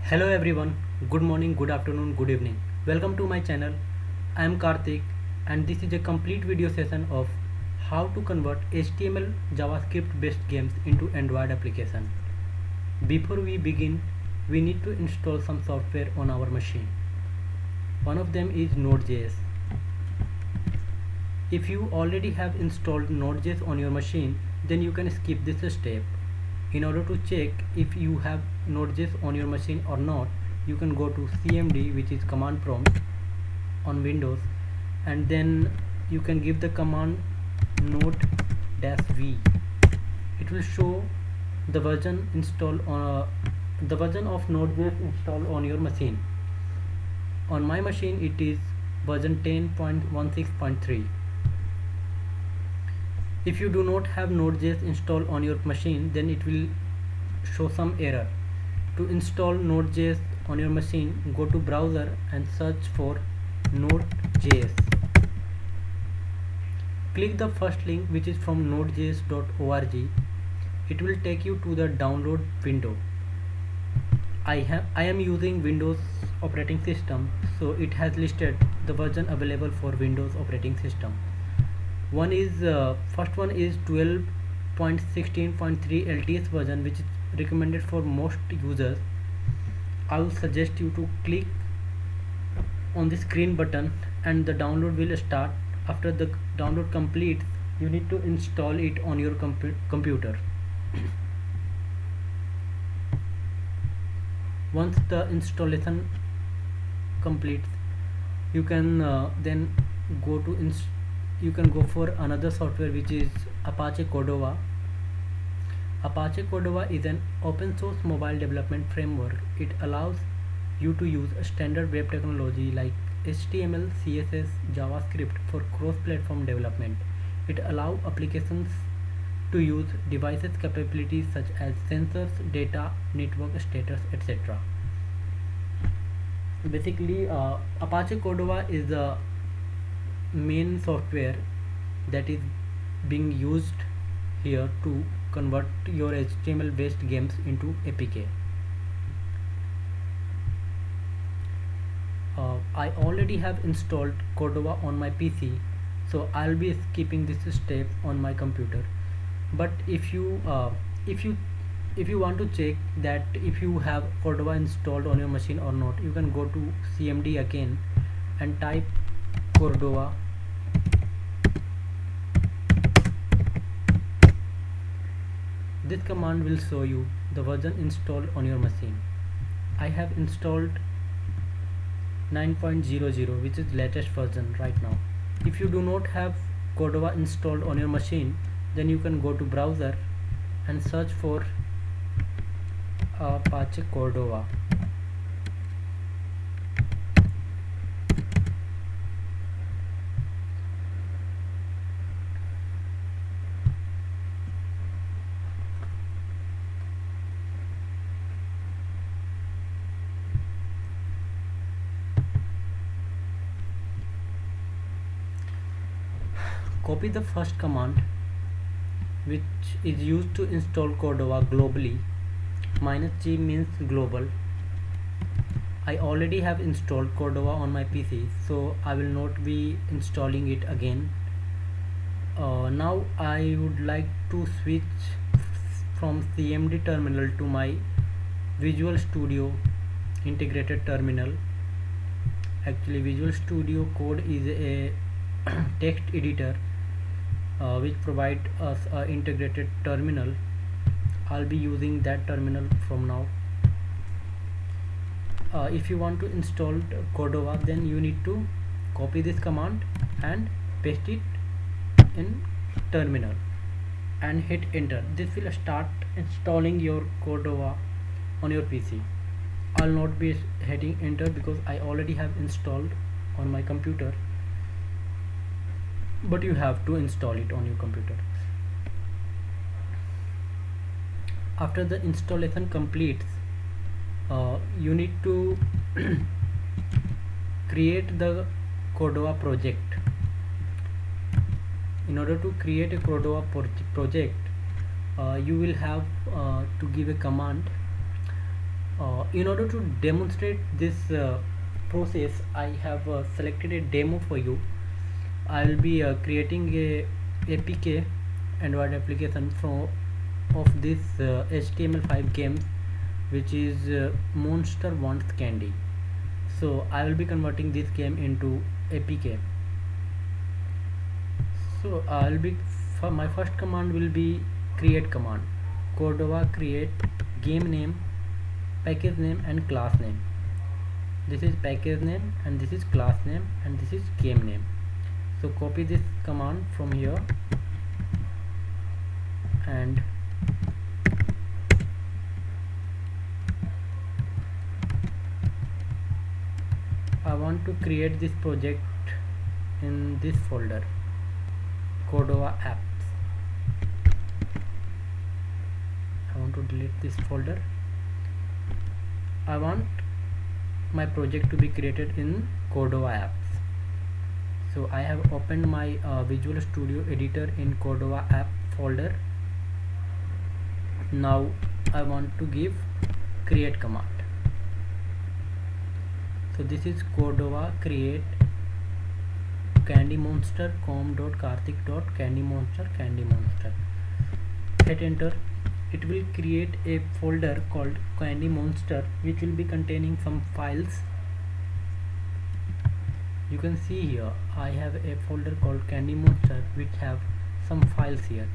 Hello everyone, good morning, good afternoon, good evening. Welcome to my channel. I am Karthik and this is a complete video session of how to convert HTML JavaScript based games into Android application. Before we begin, we need to install some software on our machine. One of them is Node.js. If you already have installed Node.js on your machine, then you can skip this step. In order to check if you have Node.js on your machine or not, you can go to cmd, which is command prompt on Windows, and then you can give the command node-v. It will show the version installed on the version of Node.js installed on your machine. On my machine it is version 10.16.3. If you do not have Node.js installed on your machine, then it will show some error. To install Node.js on your machine, go to browser and search for Node.js. Click the first link, which is from nodejs.org. It will take you to the download window. I am using Windows operating system, so it has listed the version available for Windows operating system. First one is 12.16.3 LTS version, which is recommended for most users. I will suggest you to click on the screen button and the download will start. After the download completes, you need to install it on your computer. Once the installation completes, you can then go to you can go for another software, which is Apache Cordova. Apache Cordova is an open source mobile development framework. It allows you to use a standard web technology like HTML, CSS, JavaScript for cross-platform development. It allows applications to use devices capabilities such as sensors, data, network status, etc. Basically, Apache Cordova is the main software that is being used here to convert your HTML based games into APK. I already have installed Cordova on my PC, so I'll be skipping this step on my computer. But if you want to check that if you have Cordova installed on your machine or not, you can go to cmd again and type Cordova. This command will show you the version installed on your machine. I have installed 9.00, which is latest version right now. If you do not have Cordova installed on your machine, then you can go to browser and search for Apache Cordova. Copy the first command, which is used to install Cordova globally. -G means global. I already have installed Cordova on my PC, so I will not be installing it again. Now I would like to switch from CMD terminal to my Visual Studio integrated terminal. Actually, Visual Studio Code is a text editor which provide us a integrated terminal. I'll be using that terminal from now. If you want to install Cordova, then you need to copy this command and paste it in terminal and hit enter. This will start installing your Cordova on your PC. I'll not be hitting enter because I already have installed on my computer, but you have to install it on your computer. After the installation completes, you need to create the Cordova project. In order to create a Cordova project, you will have to give a command In order to demonstrate this process, I have selected a demo for you. I will be creating a APK, Android application from of this HTML5 game, which is Monster Wants Candy. So I will be converting this game into APK. So I'll be for my first command will be create command. Cordova create game name, package name and class name. This is package name and this is class name and this is game name. So copy this command from here and I want to create this project in this folder, Cordova apps. I want to delete this folder. I want my project to be created in Cordova apps. So I have opened my Visual Studio editor in Cordova app folder. Now I want to give create command. So this is Cordova create candy monster com.karthik.candy monster candy monster. Hit enter. It will create a folder called candy monster, which will be containing some files. You can see here I have a folder called candy monster which have some files here.